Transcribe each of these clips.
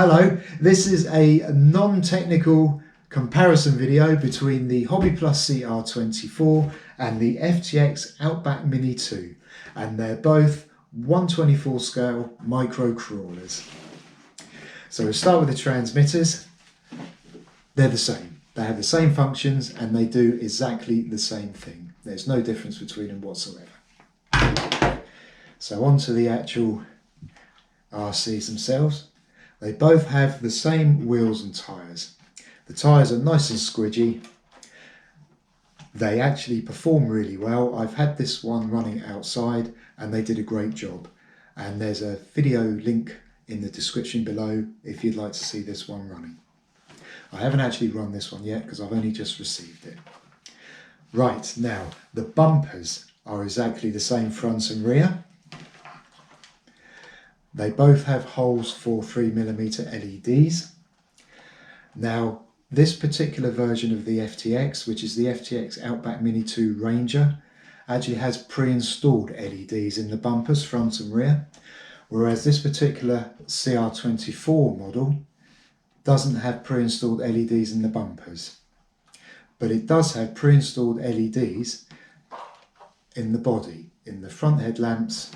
Hello, this is a non-technical comparison video between the Hobby Plus CR-24 and the FTX Outback Mini 2, and they're both 1/24 scale micro crawlers. So we'll start with the transmitters. They're the same. They have the same functions and they do exactly the same thing. There's no difference between them whatsoever. So on to the actual RCs themselves. They both have the same wheels and tyres. The tyres are nice and squidgy. They actually perform really well. I've had this one running outside and they did a great job. And there's a video link in the description below if you'd like to see this one running. I haven't actually run this one yet because I've only just received it. Right, now the bumpers are exactly the same front and rear. They both have holes for 3mm LEDs. Now, this particular version of the FTX, which is the FTX Outback Mini 2 Ranger, actually has pre-installed LEDs in the bumpers, front and rear, whereas this particular CR-24 model doesn't have pre-installed LEDs in the bumpers. But it does have pre-installed LEDs in the body, in the front headlamps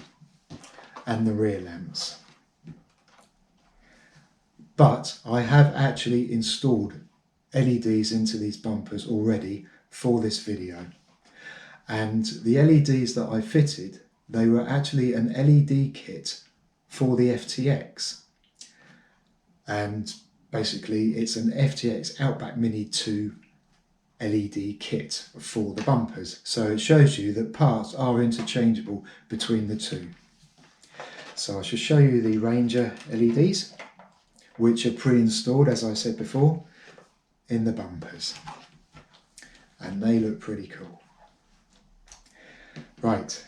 and the rear lamps. But I have actually installed LEDs into these bumpers already for this video. And the LEDs that I fitted, they were actually an LED kit for the FTX. And basically it's an FTX Outback Mini 2 LED kit for the bumpers. So it shows you that parts are interchangeable between the two. So I shall show you the Ranger LEDs, which are pre-installed, as I said before, in the bumpers. And they look pretty cool. Right,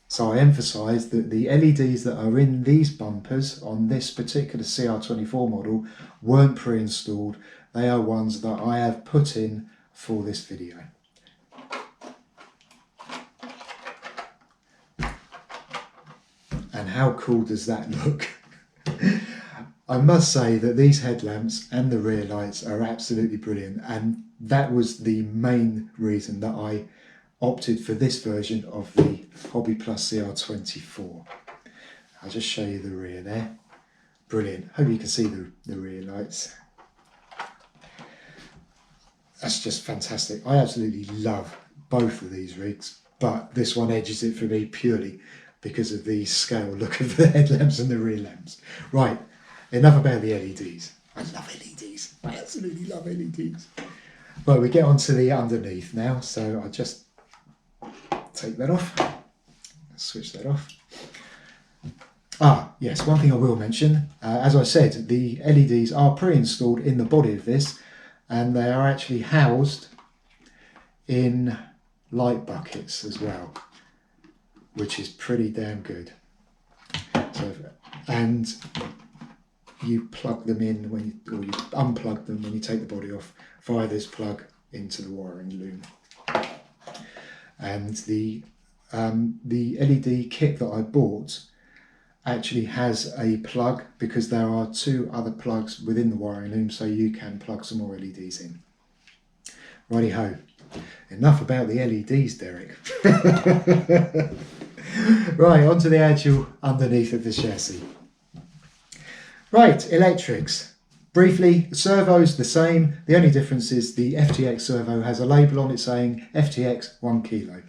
so I emphasise that the LEDs that are in these bumpers on this particular CR-24 model weren't pre-installed. They are ones that I have put in for this video. And how cool does that look? I must say that these headlamps and the rear lights are absolutely brilliant, and that was the main reason that I opted for this version of the Hobby Plus CR-24. I'll just show you the rear there. Brilliant. Hope you can see the rear lights. That's just fantastic. I absolutely love both of these rigs, but this one edges it for me purely because of the scale look of the headlamps and the rear lamps. Right, enough about the LEDs. I love LEDs. I absolutely love LEDs. Right, we get on to the underneath now. So I'll just take that off. Switch that off. Ah, yes, one thing I will mention. As I said, the LEDs are pre-installed in the body of this, and they are actually housed in light buckets as well, which is pretty damn good. So, and you plug them in when you, or you unplug them when you take the body off via this plug into the wiring loom. And the LED kit that I bought actually has a plug because there are two other plugs within the wiring loom, so you can plug some more LEDs in. Righty ho. Enough about the LEDs, Derek. Right, onto the actual underneath of the chassis. Right, electrics. Briefly, the servo's the same. The only difference is the FTX servo has a label on it saying FTX 1 kilo.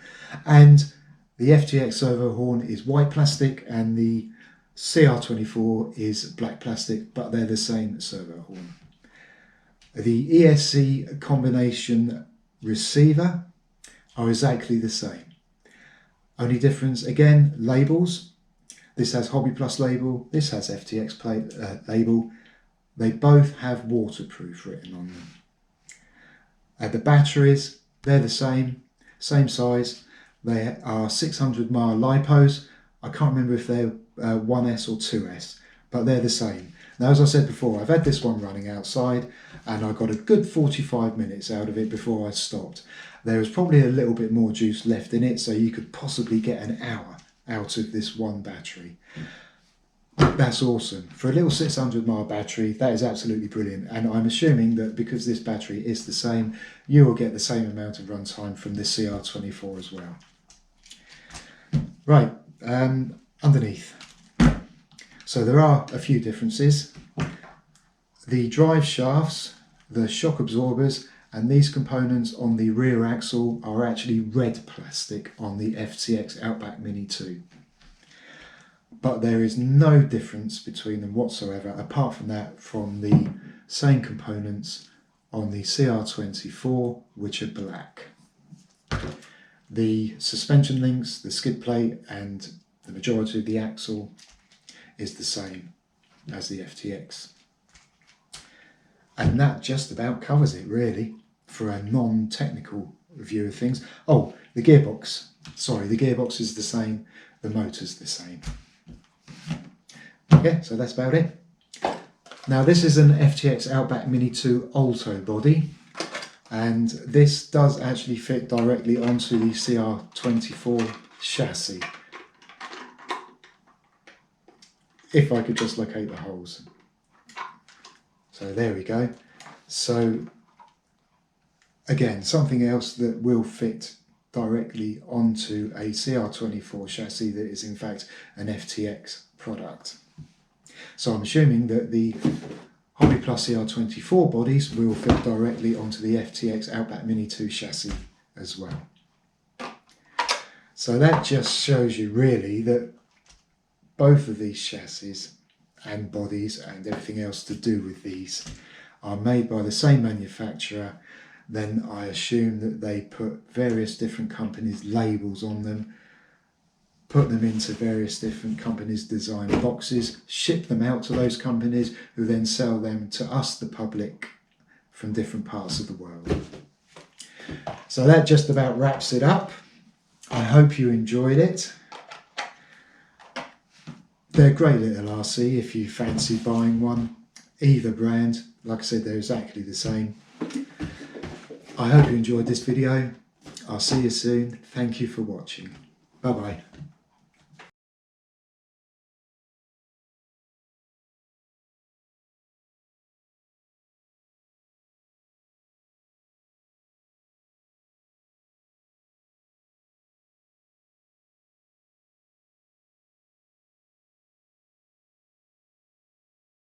And the FTX servo horn is white plastic and the CR-24 is black plastic, but they're the same servo horn. The ESC combination receiver are exactly the same. Only difference, again, labels. This has Hobby Plus label, this has FTX label. They both have waterproof written on them. The batteries, they're the same size. They are 600 mAh LiPos. I can't remember if they're 1S or 2S, but they're the same. Now, as I said before, I've had this one running outside and I got a good 45 minutes out of it before I stopped. There was probably a little bit more juice left in it, so you could possibly get an hour out of this one battery. That's awesome. For a little 600 mile battery, that is absolutely brilliant. And I'm assuming that because this battery is the same, you will get the same amount of runtime from this CR-24 as well. Right, underneath. So there are a few differences. The drive shafts, the shock absorbers, and these components on the rear axle are actually red plastic on the FTX Outback Mini 2. But there is no difference between them whatsoever, apart from that, from the same components on the CR-24, which are black. The suspension links, the skid plate, and the majority of the axle is the same as the FTX. And that just about covers it, really, for a non-technical view of things. Oh, the gearbox. Sorry, the gearbox is the same, the motor's the same. Yeah, so that's about it. Now this is an FTX Outback Mini 2 Alto body, and this does actually fit directly onto the CR-24 chassis. If I could just locate the holes. So there we go. So again, something else that will fit directly onto a CR-24 chassis that is in fact an FTX product. So I'm assuming that the Hobby Plus CR-24 bodies will fit directly onto the FTX Outback Mini 2 chassis as well. So that just shows you really that both of these chassis and bodies and everything else to do with these are made by the same manufacturer. Then I assume that they put various different companies' labels on them, put them into various different companies' design boxes, ship them out to those companies who then sell them to us, the public, from different parts of the world. So that just about wraps it up. I hope you enjoyed it. They're a great little RC if you fancy buying one. Either brand, like I said, they're exactly the same. I hope you enjoyed this video. I'll see you soon. Thank you for watching. Bye bye.